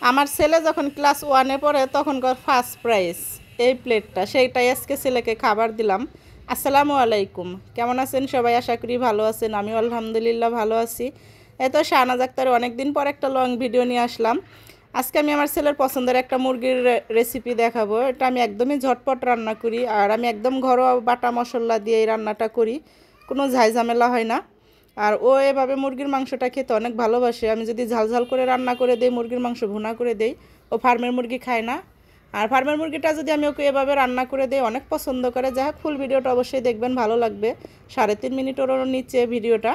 আমার ছেলে যখন ক্লাস 1-এ পড়ে তখনকার ফার্স্ট প্রাইজ এই প্লেটটা, সেইটাই আজকে ছেলেকে খাবার দিলাম। আসসালামু আলাইকুম, কেমন আছেন সবাই? আশা করি ভালো আছেন। আমিও আলহামদুলিল্লাহ ভালো আছি। তো শাহনাজ আক্তার অনেক দিন পর একটা লং ভিডিও নিয়ে আসলাম। আজকে আমি আমার ছেলের পছন্দের একটা মুরগির রেসিপি দেখাবো। এটা আমি একদমই ঝটপট রান্না করি, আর আমি একদম ঘরোয়া বাটা মশলা দিয়ে এই রান্নাটা করি, কোনো ঝামেলা হয় না। আর ও এভাবে মুরগির মাংসটা খেতে অনেক ভালোবাসে। আমি যদি ঝাল ঝাল করে রান্না করে দেই, মুরগির মাংস ভুনা করে দেই, ও ফার্মের মুরগি খায় না। আর ফার্মের মুরগিটা যদি আমি ওকে এভাবে রান্না করে দেই অনেক পছন্দ করে। যাই হোক, ফুল ভিডিওটা অবশ্যই দেখবেন, ভালো লাগবে। 3.5 মিনিটেরও নিচে ভিডিওটা।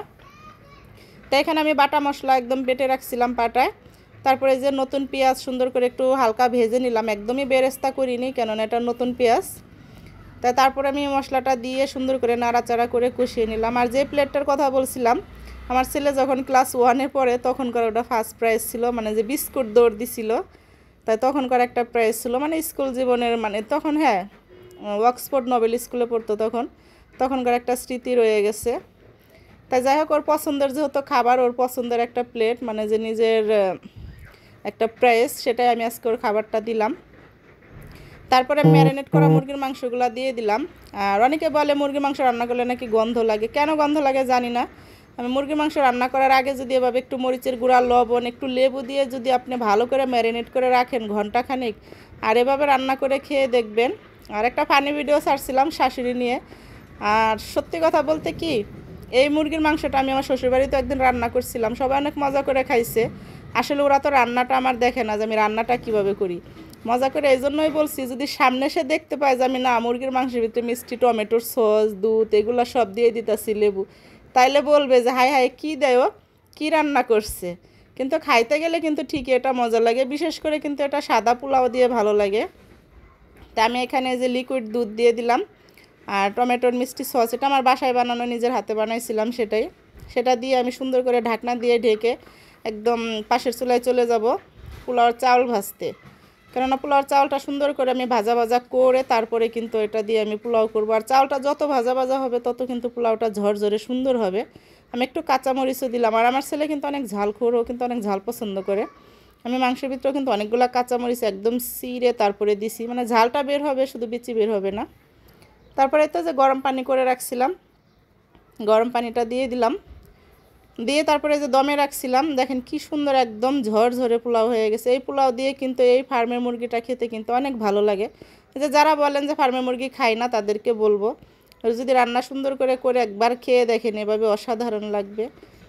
তো এখানে আমি বাটা মশলা একদম বেটে রাখছিলাম পাটায়। তারপরে যে নতুন পেঁয়াজ সুন্দর করে একটু হালকা ভেজে নিলাম, একদমই বেরেস্তা করিনি, কেননা এটা নতুন পেঁয়াজ। তারপরে আমি মশলাটা দিয়ে সুন্দর করে নাড়াচাড়া করে কষিয়ে নিলাম। আর যে প্লেটটার কথা বলছিলাম, আমার ছেলে যখন ক্লাস 1-এ পড়ে তখনকার ওটা ফার্স্ট প্রাইজ ছিল, মানে যে বিস্কুট দৌড় দিছিল, তাই তখনকার একটা প্রাইজ ছিল, মানে স্কুল জীবনের, মানে তখন হ্যাঁ অক্সফোর্ড নোবেল স্কুলে পড়তো, তখনকার একটা স্মৃতি রয়ে গেছে। তাই যাই হোক, ওর পছন্দের যেহেতু খাবার, ওর পছন্দের একটা প্লেট, মানে যে নিজের একটা প্রাইজ, সেটাই আমি আজকে ওর খাবারটা দিলাম। তারপরে ম্যারিনেট করা মুরগির মাংসগুলো দিয়ে দিলাম। আর অনেকে বলে মুরগির মাংস রান্না করলে নাকি গন্ধ লাগে, কেন গন্ধ লাগে জানি না। আমি মুরগির মাংস রান্না করার আগে যদি এভাবে একটু মরিচের গুঁড়া, লবণ, একটু লেবু দিয়ে যদি আপনি ভালো করে ম্যারিনেট করে রাখেন ঘন্টাখানেক, আর এভাবে রান্না করে খেয়ে দেখবেন। আর একটা ফানি ভিডিও ছাড়ছিলাম শাশুড়ি নিয়ে। আর সত্যি কথা বলতে কি, এই মুরগির মাংসটা আমি আমার শ্বশুরবাড়িতে একদিন রান্না করছিলাম, সবাই অনেক মজা করে খাইছে। আসলে ওরা তো রান্নাটা আমার দেখে না যে আমি রান্নাটা কীভাবে করি। মজা করে এই জন্যই বলছি, যদি সামনে এসে দেখতে পায় যে আমি না মুরগির মাংসের ভিতরে মিষ্টি টমেটোর সস, দুধ এগুলো সব দিয়ে দিতেছি, লেবু, তাইলে বলবে যে হাই হাই কী দেয়, কী রান্না করছে। কিন্তু খাইতে গেলে কিন্তু ঠিকই এটা মজা লাগে, বিশেষ করে কিন্তু এটা সাদা পোলাও দিয়ে ভালো লাগে। তা আমি এখানে যে লিকুইড দুধ দিয়ে দিলাম, আর টমেটোর মিষ্টি সস, এটা আমার বাসায় বানানো, নিজের হাতে বানাইছিলাম, সেটা দিয়ে আমি সুন্দর করে ঢাকনা দিয়ে ঢেকে একদম পাশের চুলায় চলে যাব পোলাওর চাউল ভাজতে। কেননা পোলাওর চাউলটা সুন্দর করে আমি ভাজা ভাজা করে তারপরে কিন্তু এটা দিয়ে আমি পোলাও করবো। আর চাউলটা যত ভাজা ভাজা হবে তত কিন্তু পোলাওটা ঝরঝরে সুন্দর হবে। আমি একটু কাঁচামরিচও দিলাম, আর আমার ছেলে কিন্তু অনেক ঝাল খোর, ও কিন্তু অনেক ঝাল পছন্দ করে। আমি মাংসের ভিতরেও কিন্তু অনেকগুলো কাঁচামরিচ একদম চিড়ে তারপরে দিছি, মানে ঝালটা বের হবে, শুধু বিচি বের হবে না। তারপরে তো যে গরম পানি করে রাখছিলাম, গরম পানিটা দিয়ে দিলাম, দিয়ে তারপরে যে দমে রাখছিলাম, দেখেন কি সুন্দর একদম ঝরঝরে পোলাও হয়ে গেছে। এই পোলাও দিয়ে কিন্তু এই ফার্মের মুরগিটা খেতে কিন্তু অনেক ভালো লাগে। যে যারা বলেন যে ফার্মের মুরগি খাই না, তাদেরকে বলবো যদি রান্না সুন্দর করে করে একবার খেয়ে দেখেন, এভাবে অসাধারণ লাগবে।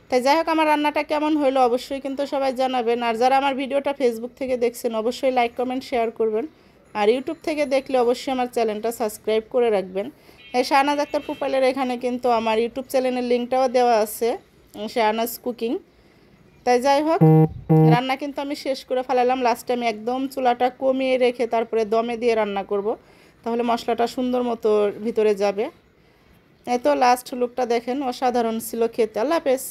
তাই যাই হোক, আমার রান্নাটা কেমন হলো অবশ্যই কিন্তু সবাই জানাবেন। আর যারা আমার ভিডিওটা ফেসবুক থেকে দেখছেন অবশ্যই লাইক কমেন্ট শেয়ার করবেন। আর ইউটিউব থেকে দেখলে অবশ্যই আমার চ্যানেলটা সাবস্ক্রাইব করে রাখবেন। এই শাহনাজ আক্তার প্রোফাইলের এখানে কিন্তু আমার ইউটিউব চ্যানেলের লিঙ্কটাও দেওয়া আছে, শাহনাজ কুকিং। তাই যাই হোক, রান্না কিন্তু আমি শেষ করে ফেলালাম। লাস্টে আমি একদম চুলাটা কমিয়ে রেখে তারপরে দমে দিয়ে রান্না করব, তাহলে মশলাটা সুন্দর মতো ভিতরে যাবে। এই তো লাস্ট লুকটা দেখেন, অসাধারণ ছিল খেতে। আল্লাহ হাফেজ।